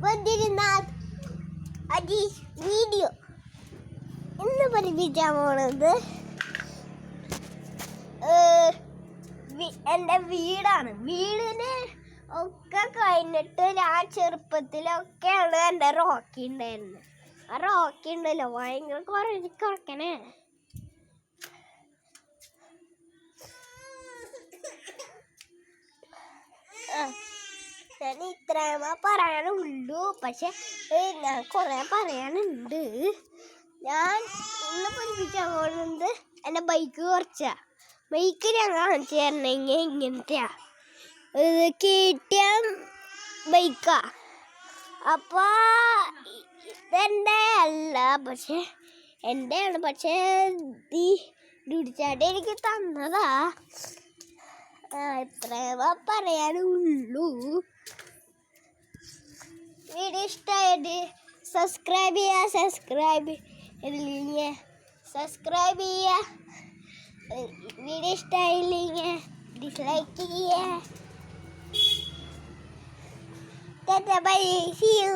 Badrinath Ajeesh video ഇന്ന് പഠിപ്പിക്കാൻ പോണത് എൻ്റെ വീടാണ്. വീടിന് ഒക്കെ കഴിഞ്ഞിട്ട് ഞാൻ ചെറുപ്പത്തിലൊക്കെയാണ് എൻ്റെ റോക്കി ഉണ്ടായിരുന്നത്. ആ റോക്കി ഉണ്ടല്ലോ ഭയങ്കര കുറയ്ക്കണേ. ഞാൻ ഇത്രയുമേ പറയാനുള്ളൂ, പക്ഷെ ഞാൻ കുറേ പറയാനുണ്ട്. ഞാൻ ഇന്ന് പഠിപ്പിക്കാൻ പോകുന്നത് എൻ്റെ ബൈക്ക് കുറച്ചാ. ബൈക്ക് ഞാൻ കാണിച്ചു തരണമെങ്കിൽ ഇങ്ങനത്തെയാ, KTM ബൈക്കാ. അപ്പോൾ ഇതെൻ്റെ അല്ല, പക്ഷെ എൻ്റെയാണ്. പക്ഷേ ഡുഡിച്ചാട്ടി എനിക്ക് തന്നതാ. ഇത്രയുമേ പറയാനുള്ളൂ. വീഡിയോ ഇഷ്ടമായിട്ട് സബ്സ്ക്രൈബ് ചെയ്യുക. സബ്സ്ക്രൈബ് ചെയ്യുക. വീഡിയോ ഇഷ്ടമായില്ലെങ്കിൽ ഡിസ്ലൈക്ക് ചെയ്യുക. Bye, see U.